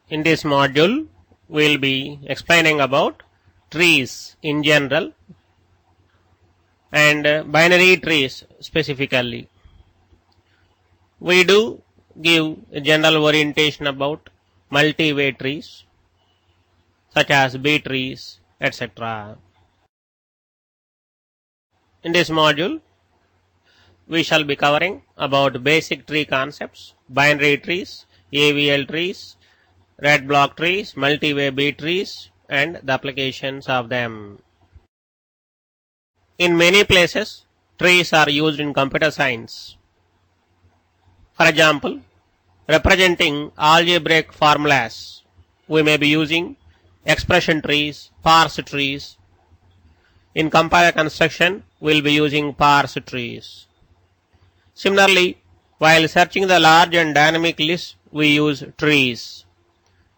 In this module, we will be explaining about trees in general and binary trees specifically. We do give a general orientation about multi-way trees such as B trees, etc. In this module, we shall be covering about basic tree concepts, binary trees, AVL trees, red block trees, multi-way B trees, and the applications of them. In many places, trees are used in computer science. For example, representing algebraic formulas, we may be using expression trees, parse trees. In compiler construction, we will be using parse trees. Similarly, while searching the large and dynamic list, we use trees.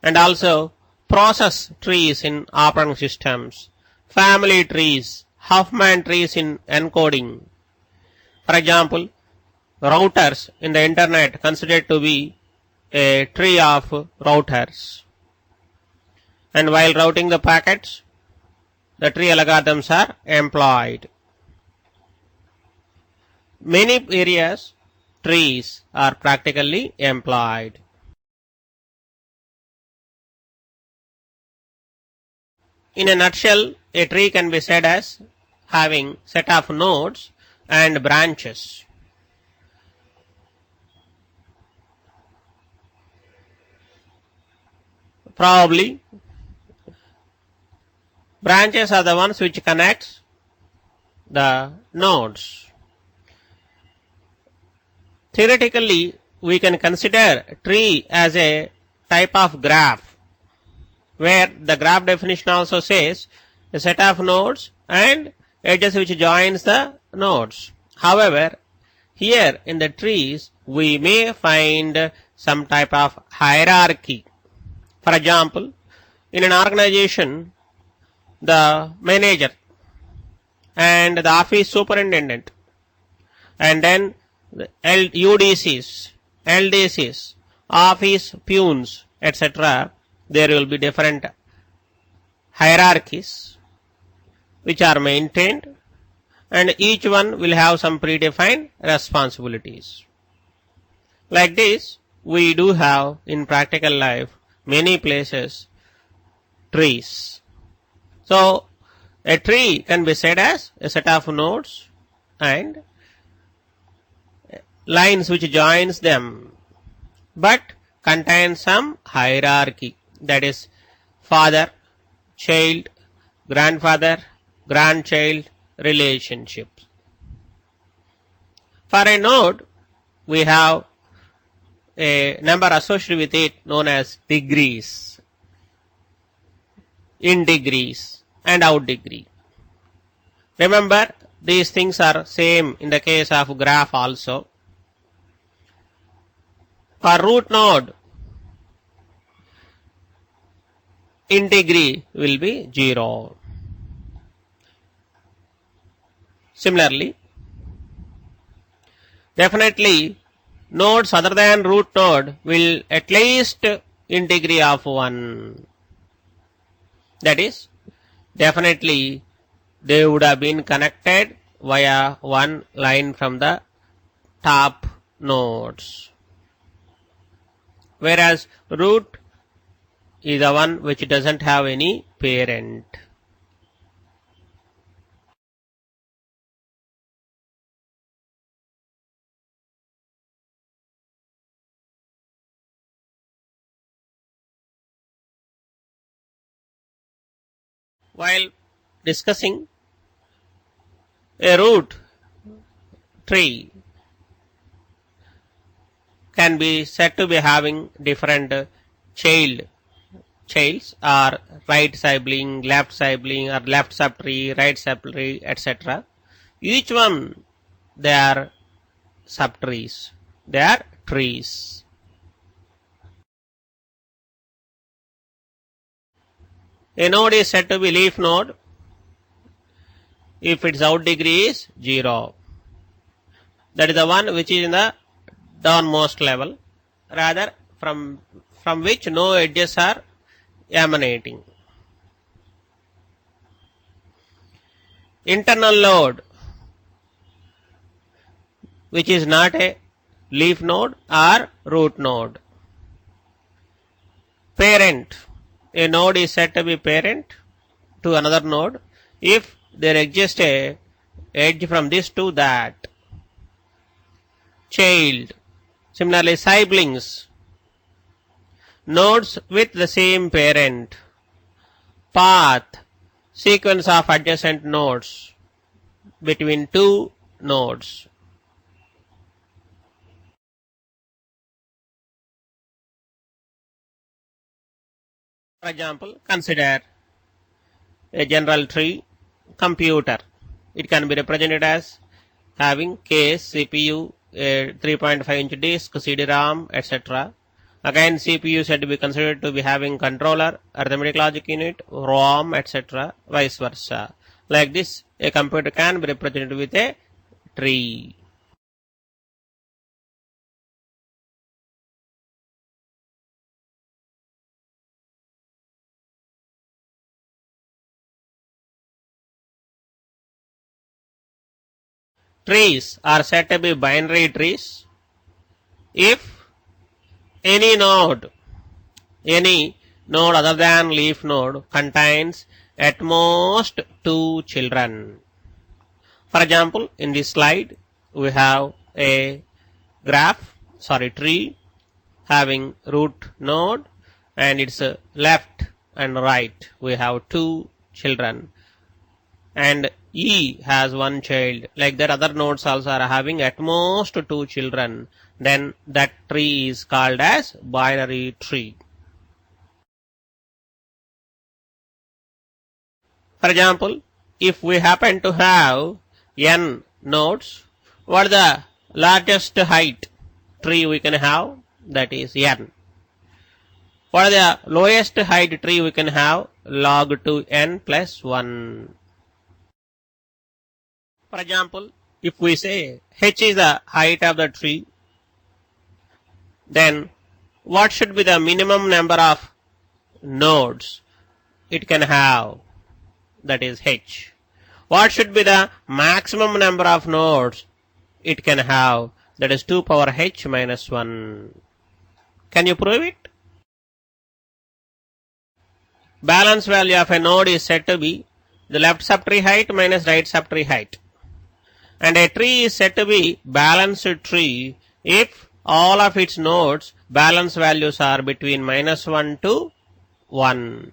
And also process trees in operating systems, family trees, Huffman trees in encoding. For example, routers in the internet considered to be a tree of routers. And while routing the packets, the tree algorithms are employed. Many areas, trees are practically employed. In a nutshell, a tree can be said as having set of nodes and branches. Probably, branches are the ones which connect the nodes. Theoretically, we can consider tree as a type of graph, where the graph definition also says a set of nodes and edges which joins the nodes. However, here in the trees, we may find some type of hierarchy. For example, in an organization, the manager and the office superintendent, and then the UDCs, LDCs, office peons, etc. There will be different hierarchies which are maintained, and each one will have some predefined responsibilities. Like this, we do have in practical life many places trees. So, a tree can be said as a set of nodes and lines which joins them, but contains some hierarchy, that is father, child, grandfather, grandchild relationships. For a node, we have a number associated with it known as degrees, in degrees and out degree. Remember, these things are same in the case of graph also. For root node, in degree will be 0. Similarly, definitely nodes other than root node will at least in degree of 1. That is, definitely they would have been connected via one line from the top nodes. Whereas root is the one which doesn't have any parent. While discussing a root tree can be said to be having different childs or right sibling, left sibling, or left subtree, right subtree, etc. Each one, they are subtrees, they are trees. A node is said to be leaf node if its out degree is 0. That is the one which is in the downmost level. Rather, from from which no edges are emanating. Internal node, which is not a leaf node or root node. Parent, a node is said to be parent to another node if there exists a edge from this to that. Child, similarly siblings, nodes with the same parent. Path, sequence of adjacent nodes between two nodes. For example, consider a general tree computer. It can be represented as having case, CPU, a 3.5-inch disk, CD-ROM, etc. Again, CPU said to be considered to be having controller, arithmetic logic unit, ROM, etc. Vice versa. Like this, a computer can be represented with a tree. Trees are said to be binary trees if any node other than leaf node contains at most two children. For example, in this slide, we have a tree having root node, and its left and right we have two children, and E has one child. Like that, other nodes also are having at most two children. Then that tree is called as binary tree. For example, if we happen to have n nodes, what is the largest height tree we can have? That is n. What is the lowest height tree we can have? Log 2n plus 1. For example, if we say h is the height of the tree, then what should be the minimum number of nodes it can have? That is h. What should be the maximum number of nodes it can have? That is 2 power h minus 1. Can you prove it? Balance value of a node is said to be the left subtree height minus right subtree height. And a tree is said to be balanced tree if all of its nodes balance values are between minus 1 to 1.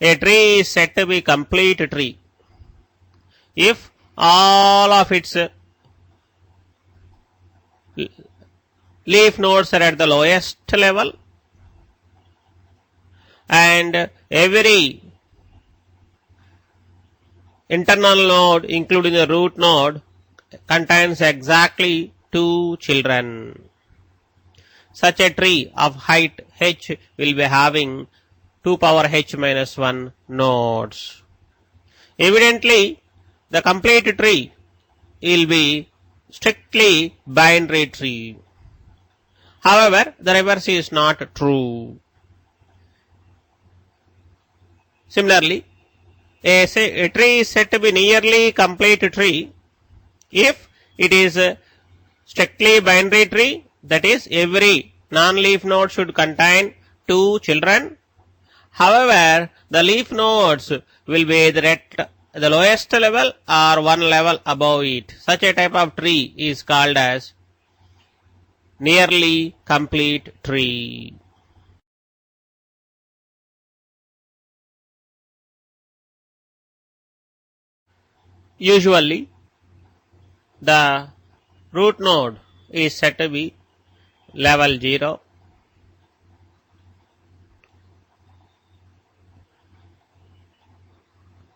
A tree is said to be complete tree if all of its leaf nodes are at the lowest level and every internal node, including the root node, contains exactly two children. Such a tree of height h will be having 2 power h minus 1 nodes. Evidently, the complete tree will be strictly binary tree. However, the reverse is not true. Similarly, a tree is said to be nearly complete tree if it is a strictly binary tree, that is, every non-leaf node should contain two children. However, the leaf nodes will be either at the lowest level or one level above it. Such a type of tree is called as nearly complete tree. Usually, the root node is said to be level 0.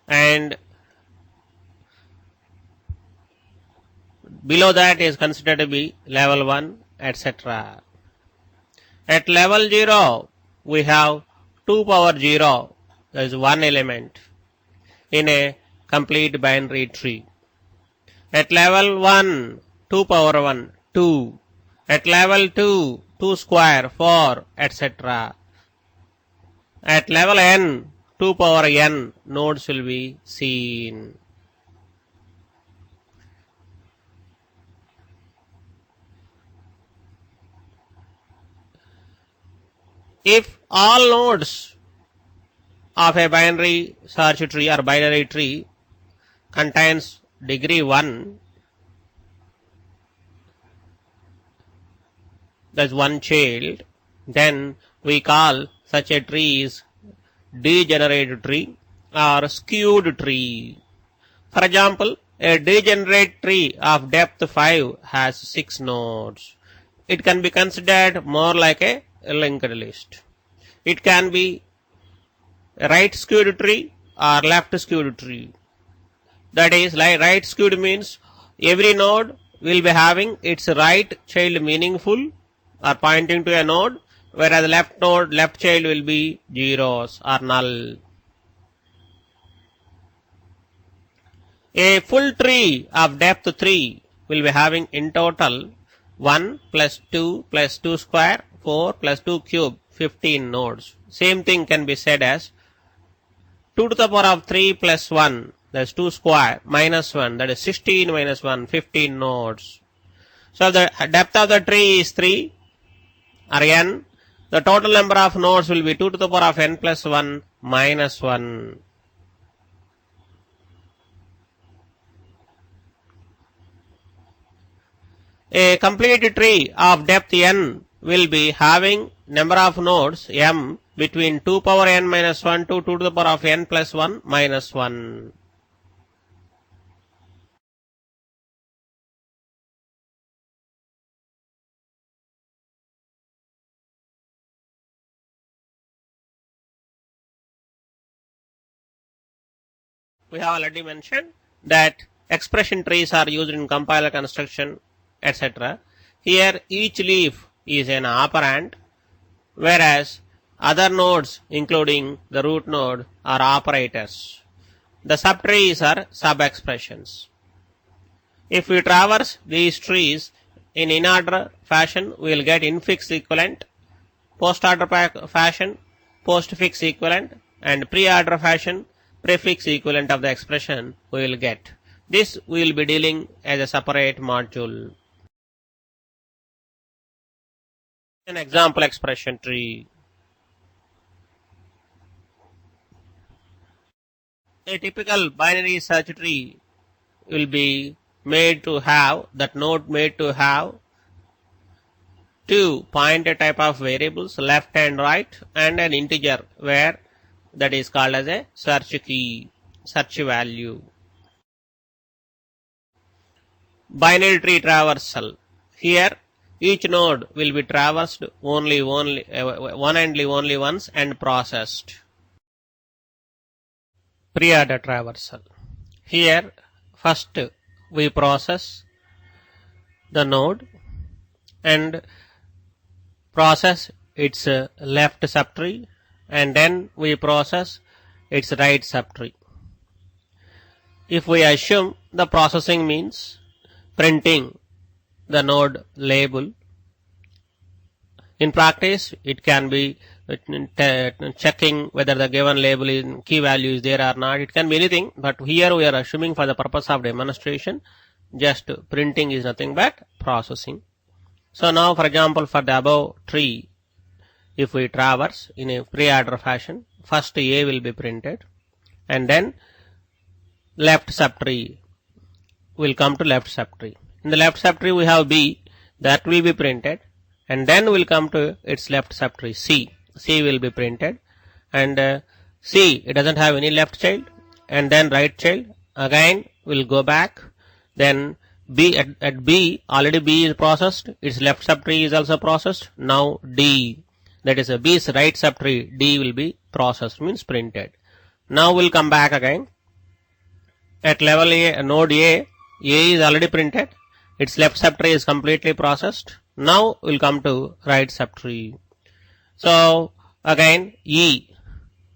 And below that is considered to be level 1, etc. At level 0, we have 2 power 0, that is one element in a complete binary tree. At level 1, 2 power 1, 2. At level 2, 2 square, 4, etc. At level n, 2 power n nodes will be seen. If all nodes of a binary search tree or binary tree contains degree 1, that's one child, then we call such a tree is degenerate tree or skewed tree. For example, a degenerate tree of depth 5 has 6 nodes. It can be considered more like a linked list. It can be a right skewed tree or left skewed tree. That is, like right skewed means every node will be having its right child meaningful or pointing to a node, whereas left child will be zeros or null. A full tree of depth 3 will be having in total 1 plus 2 plus 2 square, 4 plus 2 cube, 15 nodes. Same thing can be said as 2 to the power of 3 plus 1, that's 2 square, minus 1, that is 16 minus 1, 15 nodes. So the depth of the tree is 3 or n. The total number of nodes will be 2 to the power of n plus 1 minus 1. A complete tree of depth n will be having number of nodes m between 2 power n minus 1 to 2 to the power of n plus 1 minus 1. We have already mentioned that expression trees are used in compiler construction, etc. Here each leaf is an operand, whereas other nodes including the root node are operators. The subtrees are sub-expressions. If we traverse these trees in in-order fashion, we will get infix equivalent, post-order fashion, postfix equivalent, and pre-order fashion, prefix equivalent of the expression we will get. This we will be dealing as a separate module. An example expression tree. A typical binary search tree will be made to have, that node made to have two pointer type of variables, left and right, and an integer where that is called as a search key, search value. Binary tree traversal. Here each node will be traversed only once and processed. Pre-order traversal. Here first we process the node and process its left subtree, and then we process its right subtree. If we assume the processing means printing the node label, in practice it can be checking whether the given label in key value is there or not. It can be anything, but here we are assuming for the purpose of demonstration just printing is nothing but processing. So now for example for the above tree, if we traverse in a pre-order fashion, first A will be printed and then left subtree will come to left subtree. In the left subtree we have B, that will be printed, and then will come to its left subtree C. C will be printed, and C, it doesn't have any left child, and then right child again will go back. Then B, at B already B is processed, its left subtree is also processed. Now D, that is a B's right subtree, D will be processed, means printed. Now we'll come back again. At level A, node A is already printed, its left subtree is completely processed. Now we'll come to right subtree. So again E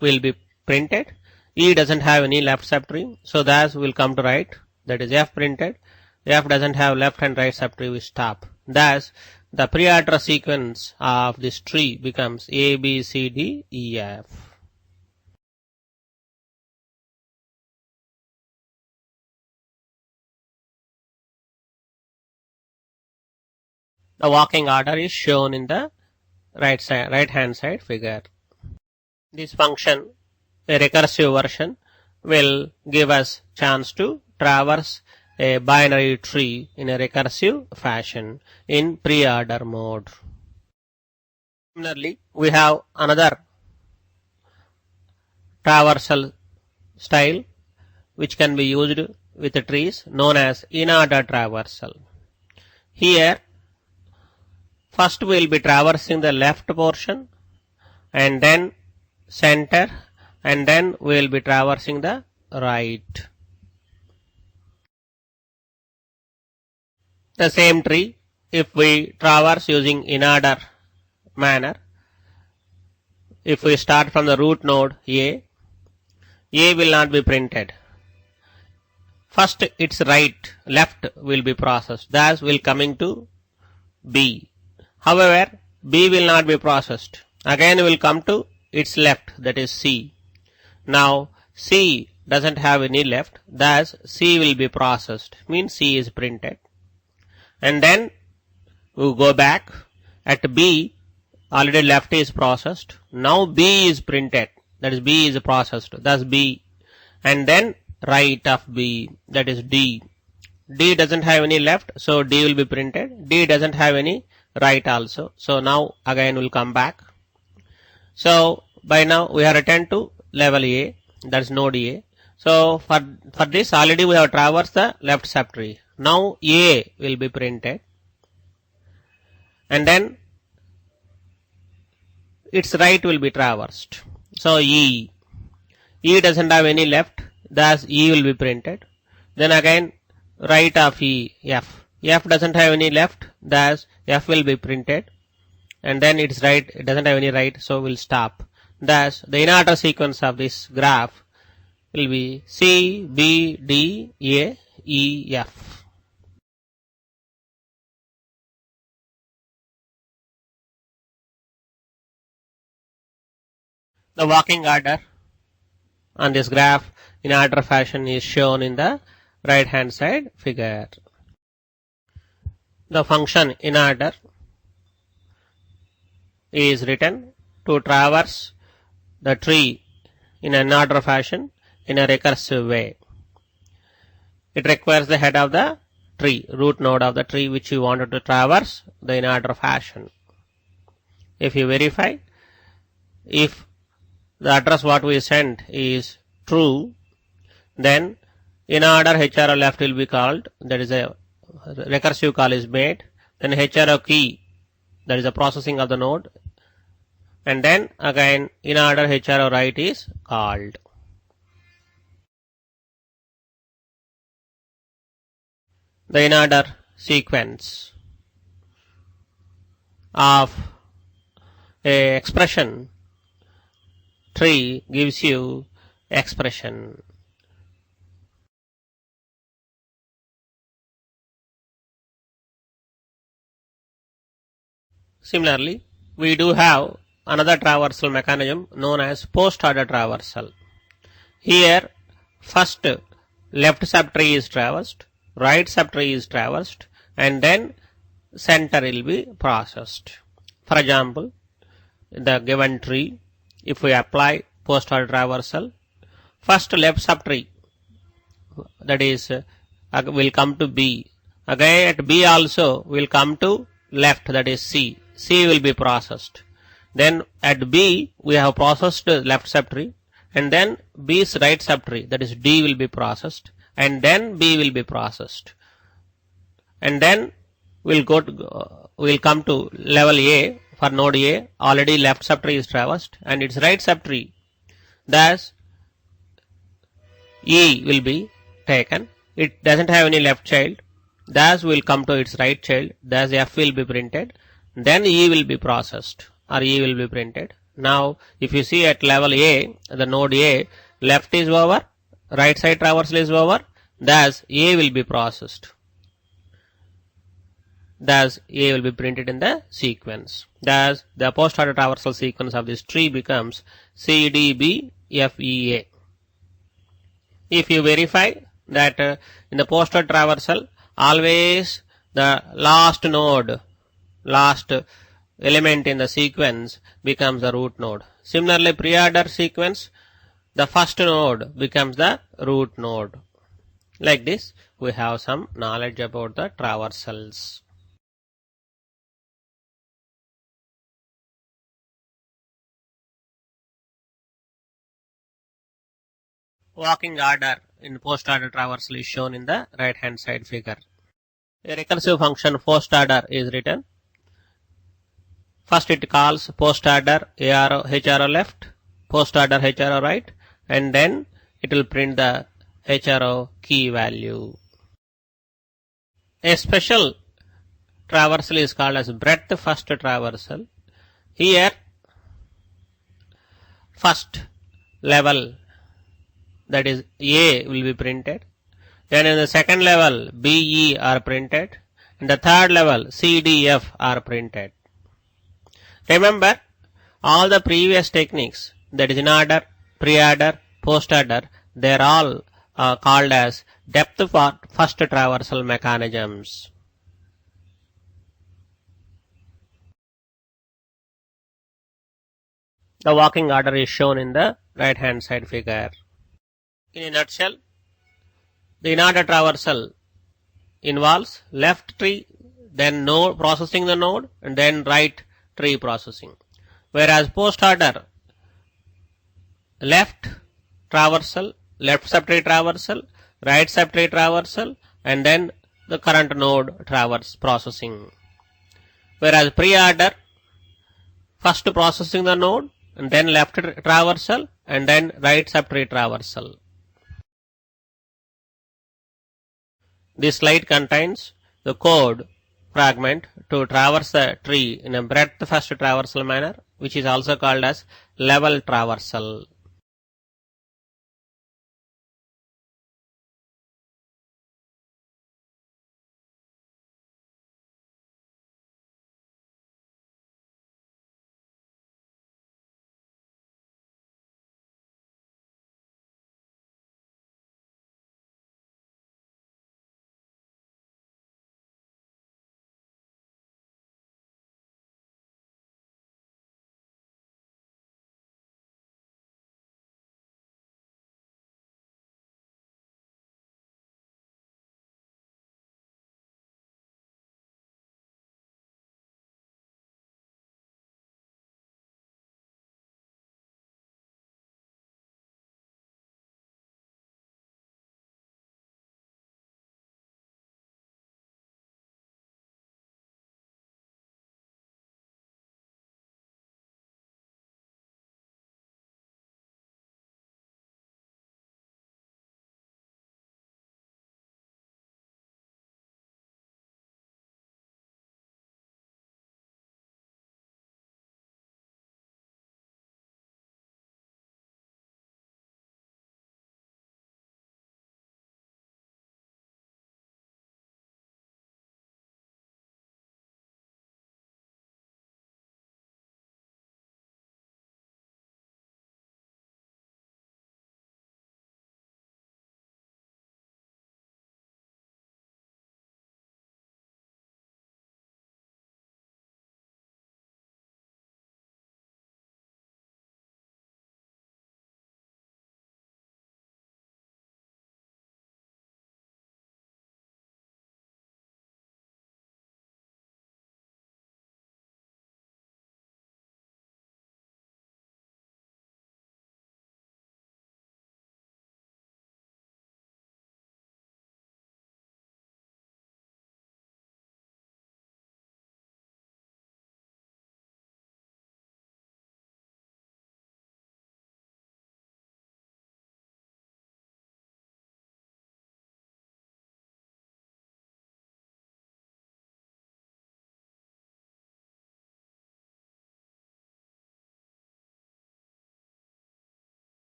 will be printed. E doesn't have any left subtree, so thus will come to right, that is F printed. F doesn't have left and right subtree, we stop. Thus the pre-address sequence of this tree becomes A, B, C, D, E, F. The walking order is shown in the right hand side figure. This function, a recursive version, will give us chance to traverse a binary tree in a recursive fashion in pre-order mode. Similarly, we have another traversal style which can be used with the trees known as in-order traversal. Here, first we will be traversing the left portion and then center, and then we will be traversing the right. The same tree, if we traverse using in-order manner, if we start from the root node A will not be printed. First its left will be processed, thus will coming to B. However, B will not be processed. Again will come to its left, that is C. Now C doesn't have any left, thus C will be processed, means C is printed. And then we go back. At B, already left is processed. Now B is printed, that is B is processed, thus B. And then right of B, that is D. D doesn't have any left, so D will be printed. D doesn't have any right also. So now again we'll come back. So by now we have returned to level A, that is node A. So for this already we have traversed the left subtree. Now A will be printed, and then its right will be traversed. So E doesn't have any left, thus E will be printed. Then again right of E, F doesn't have any left, thus F will be printed. And then its right, it doesn't have any right, so we'll stop. Thus the in-order sequence of this graph will be C, B, D, A, E, F. The walking order on this graph in order fashion is shown in the right hand side figure. The function in order is written to traverse the tree in an order fashion in a recursive way. It requires the head of the tree, root node of the tree which you wanted to traverse the in order fashion. If you verify, if the address what we sent is true, then in order HRO left will be called, that is a recursive call is made, then HRO key, that is the processing of the node, and then again in order HRO right is called. The in order sequence of a expression tree gives you expression. Similarly, we do have another traversal mechanism known as post-order traversal. Here, first left subtree is traversed, right subtree is traversed, and then center will be processed. For example, in the given tree, if we apply post-order traversal, first left subtree, that is will come to B. Again at B also will come to left, that is C. C will be processed. Then at B we have processed left subtree, and then B's right subtree, that is D, will be processed, and then B will be processed. And then we'll come to level A. For node A, already left subtree is traversed and its right subtree, thus E will be taken. It doesn't have any left child, thus will come to its right child, thus F will be printed, then E will be processed or E will be printed. Now if you see at level A, the node A, left is over, right side traversal is over, thus A will be processed. thus A will be printed in the sequence. Thus the post order traversal sequence of this tree becomes CDBFEA. If you verify that in the post order traversal always the last element in the sequence becomes the root node. Similarly, pre-order sequence, the first node becomes the root node. Like this, we have some knowledge about the traversals. Walking order in post order traversal is shown in the right hand side figure. A recursive function post order is written. First it calls post order HRO left, post order HRO right, and then it will print the HRO key value. A special traversal is called as breadth first traversal. Here first level, that is A, will be printed. Then in the second level B, E are printed. In the third level C, D, F are printed. Remember all the previous techniques, that is in order, pre-order, post-order, they are all called as depth first traversal mechanisms. The walking order is shown in the right hand side figure. In a nutshell, the in-order traversal involves left tree, then node processing the node, and then right tree processing. Whereas post-order, left traversal, left subtree traversal, right subtree traversal, and then the current node traverse processing. Whereas pre-order, first processing the node, and then left traversal, and then right subtree traversal. This slide contains the code fragment to traverse the tree in a breadth first traversal manner, which is also called as level traversal.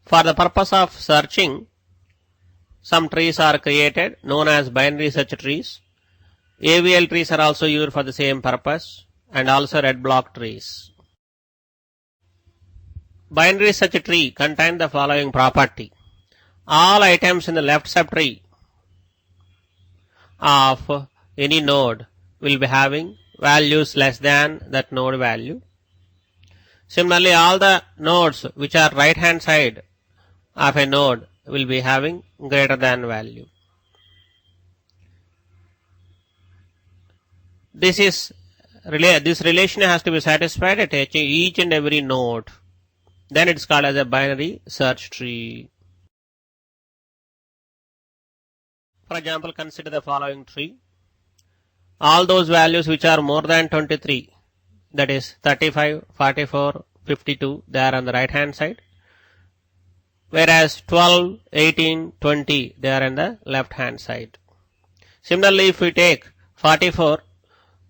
For the purpose of searching, some trees are created known as binary search trees. AVL trees are also used for the same purpose, and also red block trees. Binary search tree contains the following property. All items in the left subtree of any node will be having values less than that node value. Similarly, all the nodes which are right hand side of a node will be having greater than value. This relation has to be satisfied at each and every node. Then it's called as a binary search tree. For example, consider the following tree. All those values which are more than 23, that is 35, 44, 52, they are on the right hand side. Whereas 12, 18, 20, they are on the left hand side. Similarly, if we take 44,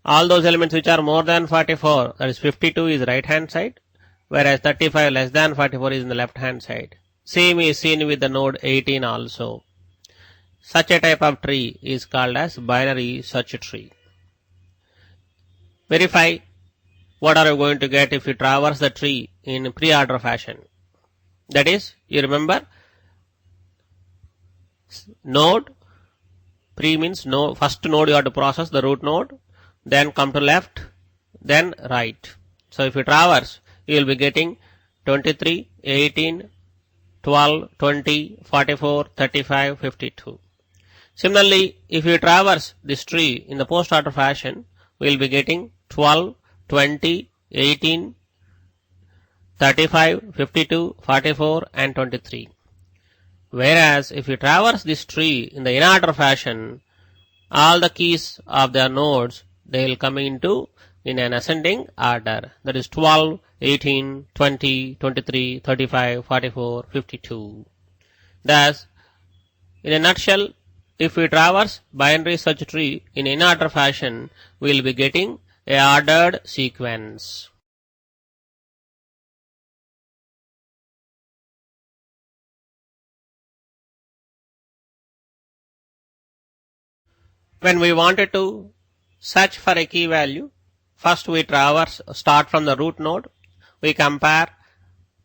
all those elements which are more than 44, that is 52 is right hand side, whereas 35 less than 44 is in the left hand side. Same is seen with the node 18 also. Such a type of tree is called as binary search tree. Verify what are you going to get if you traverse the tree in pre-order fashion. That is, you remember, node, pre means no, first node you have to process the root node, then come to left, then right. So if you traverse, you will be getting 23, 18, 12, 20, 44, 35, 52. Similarly, if you traverse this tree in the post-order fashion, we will be getting 12, 20, 18, 35, 52, 44 and 23. Whereas if you traverse this tree in the in-order fashion, all the keys of their nodes, they will come into in an ascending order. That is 12, 18, 20, 23, 35, 44, 52. Thus, in a nutshell, if we traverse binary search tree in in-order fashion, we will be getting a ordered sequence. When we wanted to search for a key value, first we start from the root node. We compare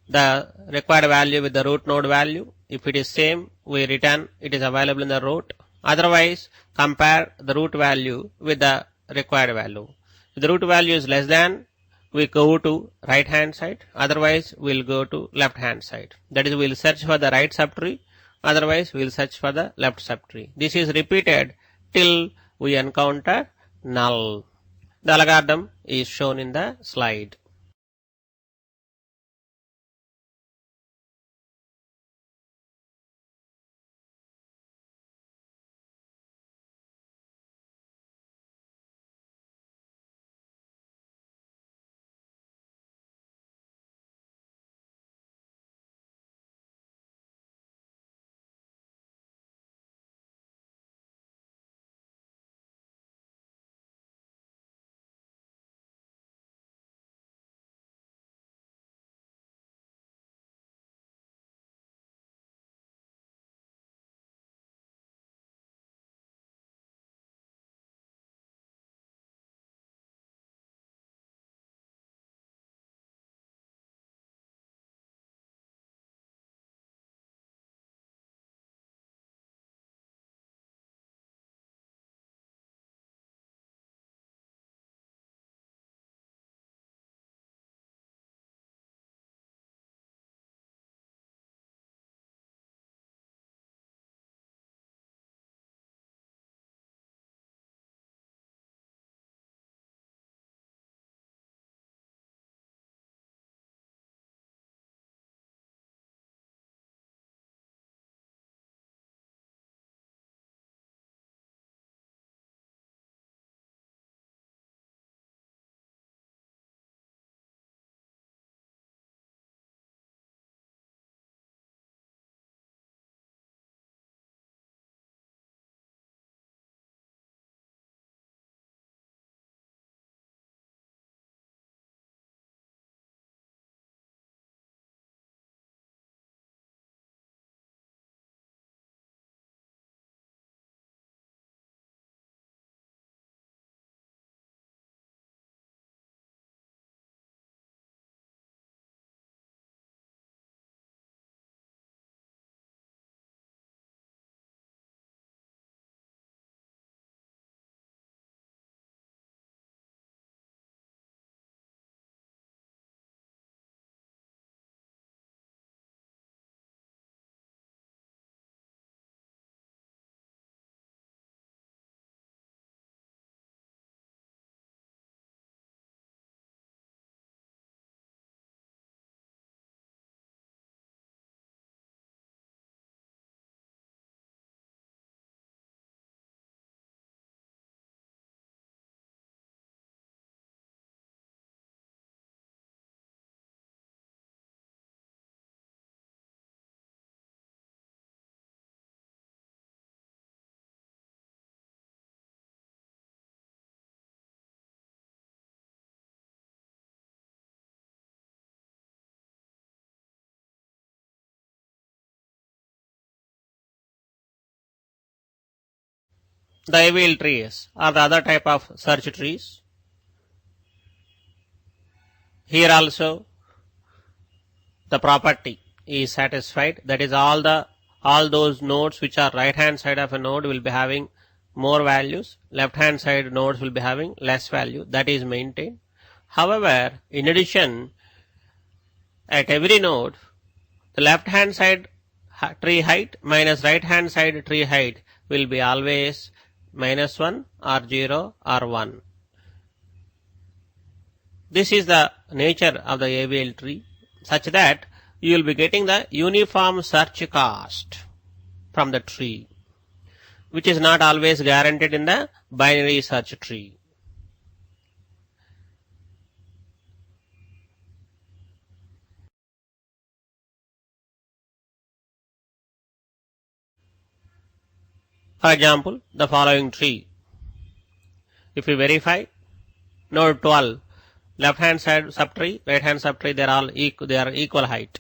the required value with the root node value. If it is same, we return it is available in the root. Otherwise, compare the root value with the required value. If the root value is less than, we go to right hand side. Otherwise, we'll go to left hand side. That is, we'll search for the right subtree. Otherwise, we'll search for the left subtree. This is repeated till we encounter null. The algorithm is shown in the slide. The AVL trees are the other type of search trees. Here also the property is satisfied, that is all those nodes which are right hand side of a node will be having more values, left hand side nodes will be having less value, that is maintained. However, in addition, at every node the left hand side tree height minus right hand side tree height will be always -1 or 0 or 1. This is the nature of the AVL tree, such that you will be getting the uniform search cost from the tree, which is not always guaranteed in the binary search tree. For example, the following tree. If we verify node 12, left hand side subtree, right hand subtree, they are equal height.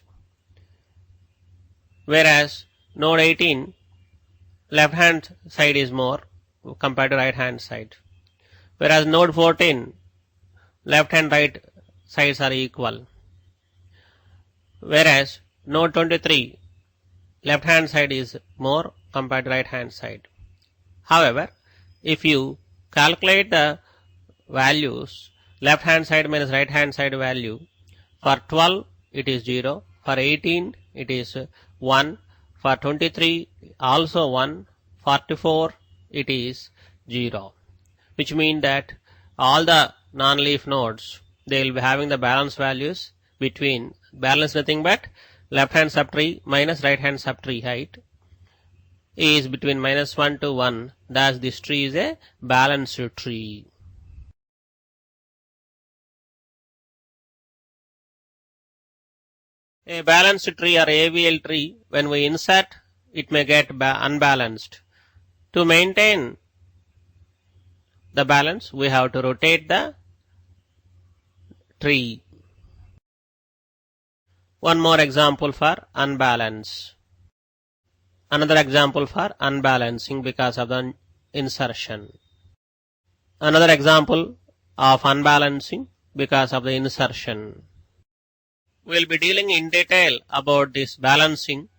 Whereas node 18, left hand side is more compared to right hand side. Whereas node 14, left and right sides are equal. Whereas node 23, left hand side is more compared to right hand side. However, if you calculate the values, left hand side minus right hand side value, for 12 it is 0, for 18 it is 1, for 23 also 1, 44 it is 0, which means that all the non-leaf nodes, they will be having the balance values between, balance nothing but left hand subtree minus right hand subtree height is between -1 to 1. Thus this tree is a balanced tree. A balanced tree or AVL tree, when we insert, it may get unbalanced. To maintain the balance, we have to rotate the tree. One more example for unbalance. Another example for unbalancing because of the insertion. Another example of unbalancing because of the insertion. We will be dealing in detail about this balancing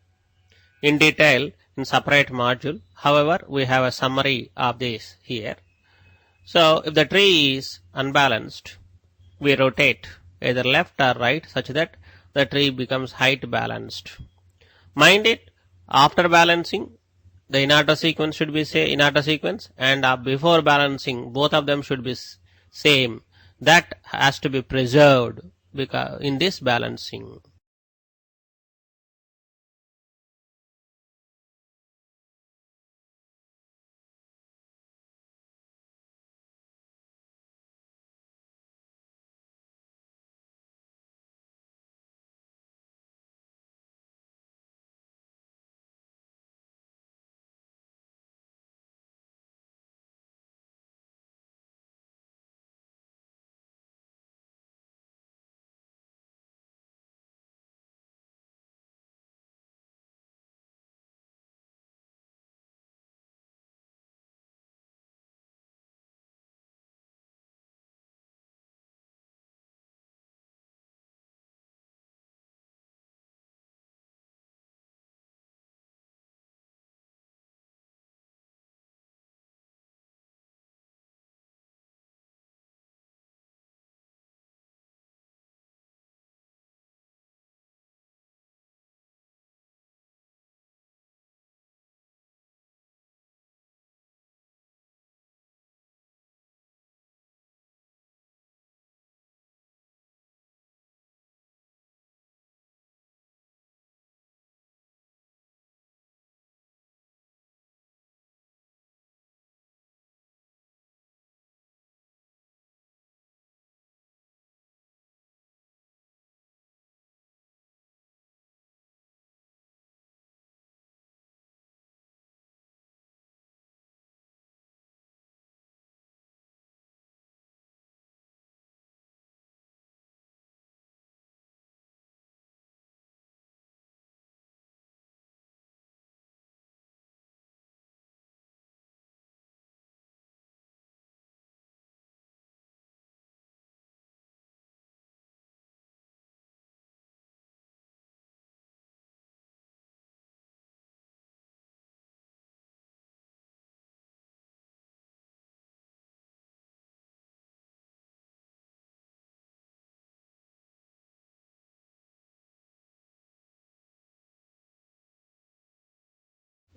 in detail in separate module. However, we have a summary of this here. So, if the tree is unbalanced, we rotate either left or right such that the tree becomes height balanced. Mind it, after balancing, the inner sequence should be inner sequence, and before balancing, both of them should be same. That has to be preserved because in this balancing.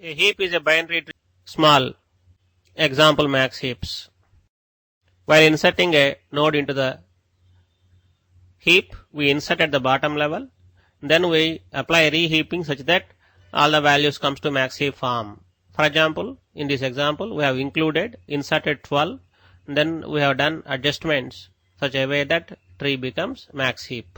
A heap is a binary tree. Small example max heaps. While inserting a node into the heap, we insert at the bottom level. Then we apply reheaping such that all the values comes to max heap form. For example, in this example, we have inserted 12, and then we have done adjustments such a way that tree becomes max heap.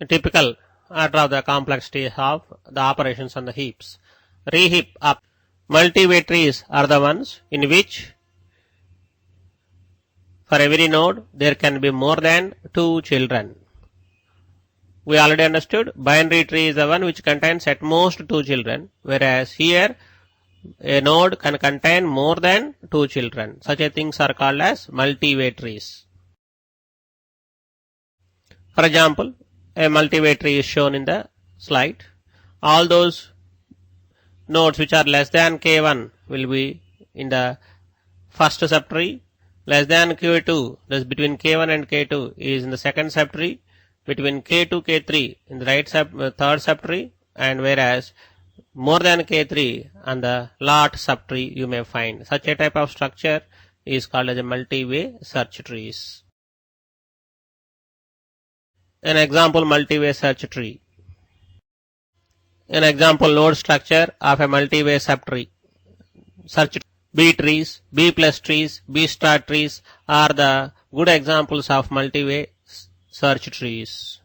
A typical order of the complexity of the operations on the heaps. Reheap up. Multi-way trees are the ones in which for every node there can be more than 2 children. We already understood binary tree is the one which contains at most 2 children, whereas here a node can contain more than 2 children. Such a things are called as multi-way trees. For example, a multi-way tree is shown in the slide. All those nodes which are less than k1 will be in the first subtree, less than k2, thus between k1 and k2 is in the second subtree, between k2 k3 in the third subtree, and whereas more than k3 on the last subtree you may find. Such a type of structure is called as a multi-way search trees. An example multi-way search tree. An example node structure of a multi-way subtree. Search B trees, B plus trees, B star trees are the good examples of multi-way search trees.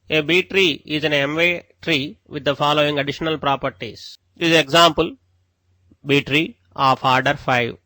A B tree is an M-way tree with the following additional properties. This is example B tree of order 5.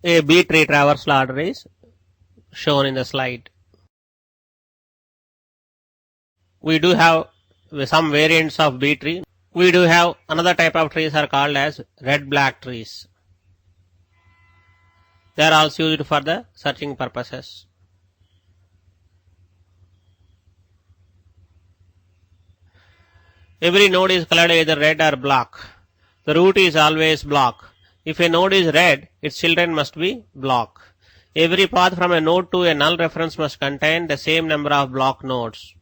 A B tree traversal order is shown in the slide. We do have some variants of B tree. We do have another type of trees are called as red-black trees. They are also used for the searching purposes. Every node is colored either red or black. The root is always black. If a node is red, its children must be black. Every path from a node to a null reference must contain the same number of block nodes.